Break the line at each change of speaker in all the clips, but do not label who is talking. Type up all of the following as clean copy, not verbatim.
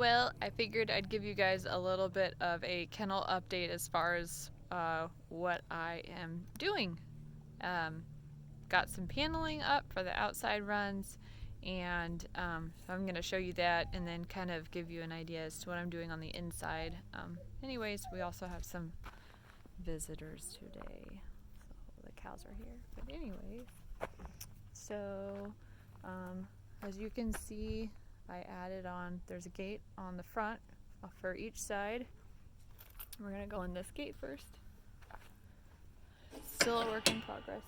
Well, I figured I'd give you guys a little bit of a kennel update as far as what I am doing. Um, got some paneling up for the outside runs, and I'm going to show you that and then kind of give you an idea as to what I'm doing on the inside. Anyways, we also have some visitors today, so the cows are here. But anyways, so as you can see, I added on, there's a gate on the front for each side. We're going to go in this gate first. Still a work in progress.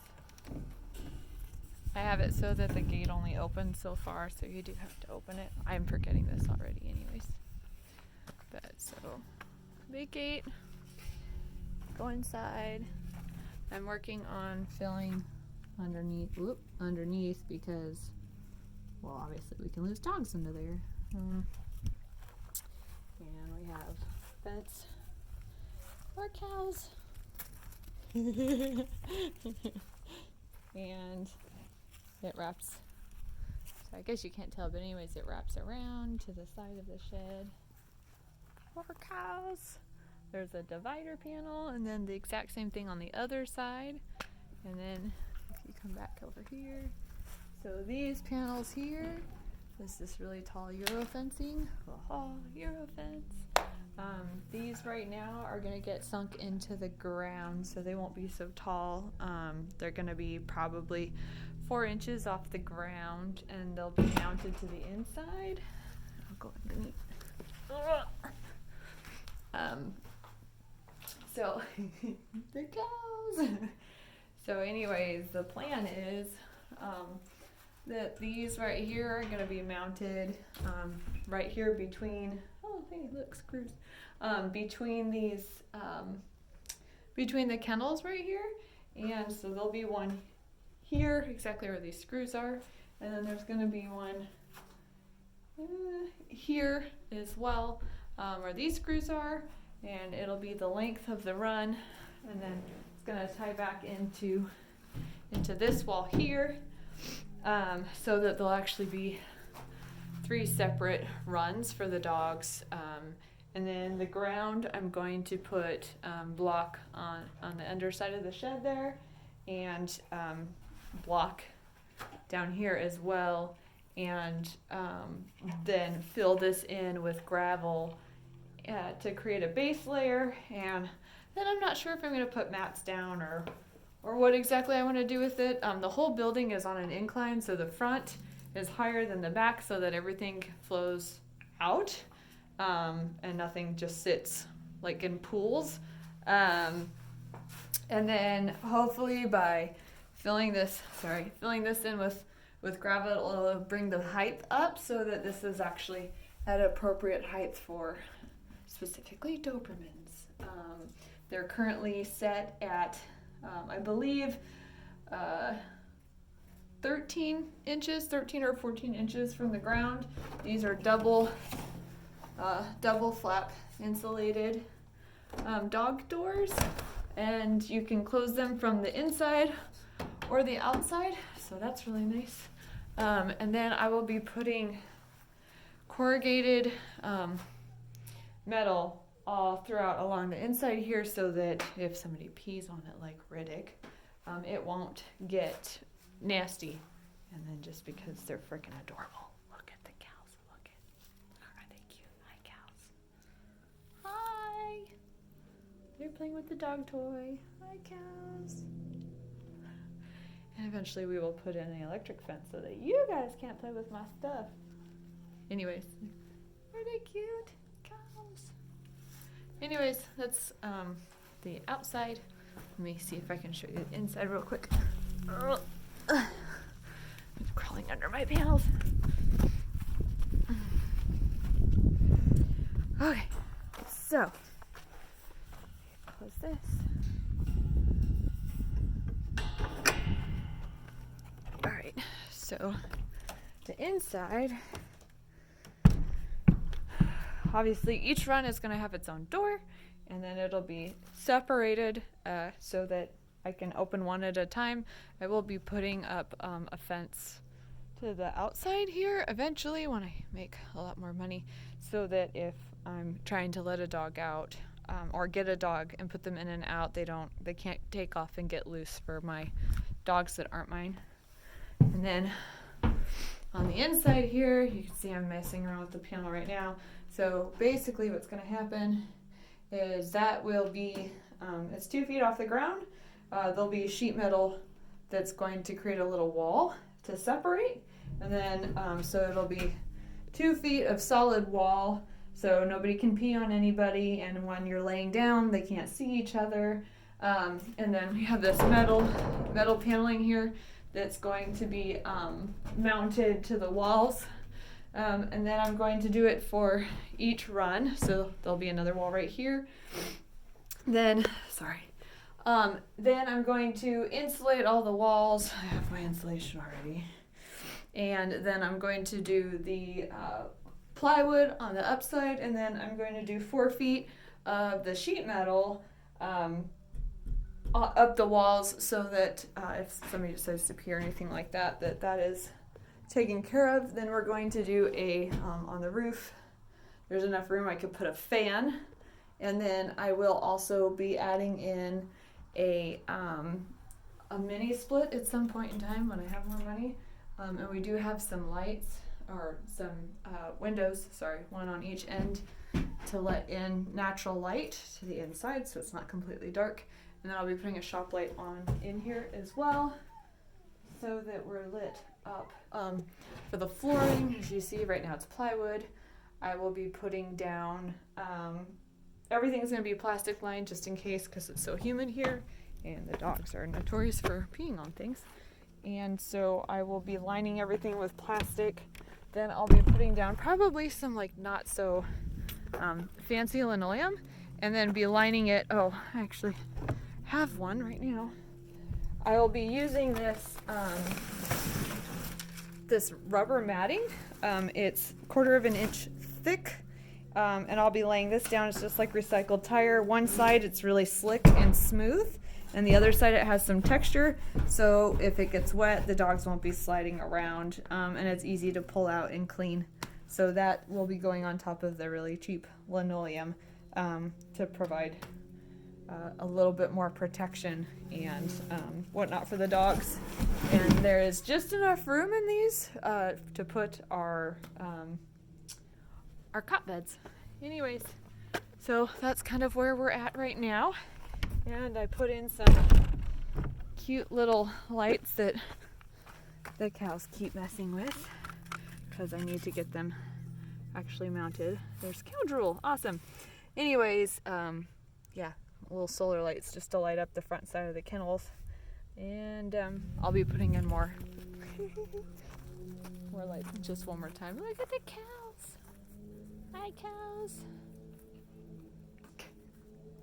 I have it so that the gate only opens so far, so you do have to open it. I'm forgetting this already anyways. But so, big gate, go inside. I'm working on filling underneath because, well, obviously we can lose dogs under there. And we have fence for cows. And it wraps, so I guess you can't tell, but anyways, it wraps around to the side of the shed for cows. There's a divider panel, and then the exact same thing on the other side. And then if you come back over here, so these panels here, this is really tall Euro fencing. Euro fence. These right now are going to get sunk into the ground, so they won't be so tall. They're going to be probably 4 inches off the ground, and they'll be mounted to the inside. I'll go underneath. So the cows. So anyways, the plan is that these right here are going to be mounted right here between, oh hey, look, screws, between these, between the kennels right here. And so there'll be one here, exactly where these screws are, and then there's going to be one here as well, where these screws are, and it'll be the length of the run, and then it's going to tie back into this wall here, so that there'll actually be 3 separate runs for the dogs. And then the ground, I'm going to put block on the underside of the shed there, and block down here as well, and then fill this in with gravel to create a base layer. And then I'm not sure if I'm going to put mats down or what exactly I want to do with it. The whole building is on an incline, so the front is higher than the back so that everything flows out, and nothing just sits like in pools. And then hopefully by filling this in with gravel, it'll bring the height up so that this is actually at appropriate height for specifically Dobermans. They're currently set at, I believe, 13 or 14 inches from the ground. These are double flap insulated dog doors, and you can close them from the inside or the outside, so that's really nice. And then I will be putting corrugated metal all throughout along the inside here, so that if somebody pees on it like Riddick, it won't get nasty. And then just because they're freaking adorable. Look at the cows. Are they cute? Hi, cows. Hi. They're playing with the dog toy. Hi, cows. And eventually we will put in an electric fence so that you guys can't play with my stuff. Anyways, are they cute? Cows. Anyways, that's the outside. Let me see if I can show you the inside real quick. I'm crawling under my panels. Okay, so close this. All right, so the inside, obviously each run is going to have its own door, and then it'll be separated so that I can open one at a time. I will be putting up a fence to the outside here eventually when I make a lot more money, so that if I'm trying to let a dog out or get a dog and put them in and out, they can't take off and get loose for my dogs that aren't mine. And then on the inside here, you can see I'm messing around with the panel right now. So basically what's going to happen is that will be, it's 2 feet off the ground. There'll be sheet metal that's going to create a little wall to separate. And then, so it'll be 2 feet of solid wall, so nobody can pee on anybody. And when you're laying down, they can't see each other. And then we have this metal paneling here that's going to be mounted to the walls. And then I'm going to do it for each run. So there'll be another wall right here. Then I'm going to insulate all the walls. I have my insulation already. And then I'm going to do the plywood on the upside, and then I'm going to do 4 feet of the sheet metal up the walls, so that if somebody decides to pee or anything like that, that is taken care of. Then we're going to do on the roof, there's enough room I could put a fan, and then I will also be adding in a mini split at some point in time when I have more money. And we do have some lights, or some windows, one on each end, to let in natural light to the inside so it's not completely dark. And then I'll be putting a shop light on in here as well, so that we're lit up. For the flooring, as you see right now, it's plywood. I will be putting down, everything's going to be plastic lined just in case, because it's so humid here and the dogs are notorious for peeing on things. And so I will be lining everything with plastic. Then I'll be putting down probably some like not so fancy linoleum, and then be lining it. Oh, I actually have one right now. I will be using this this rubber matting. It's 1/4 of an inch thick, and I'll be laying this down. It's just like recycled tire. One side it's really slick and smooth, and the other side it has some texture, so if it gets wet, the dogs won't be sliding around, and it's easy to pull out and clean. So that will be going on top of the really cheap linoleum to provide a little bit more protection and whatnot for the dogs. And there is just enough room in these to put our cot beds. Anyways, so that's kind of where we're at right now. And I put in some cute little lights that the cows keep messing with, because I need to get them actually mounted. There's cow drool, awesome. Anyways, yeah, little solar lights just to light up the front side of the kennels. And I'll be putting in more lights just one more time. Look at the cows. Hi, cows.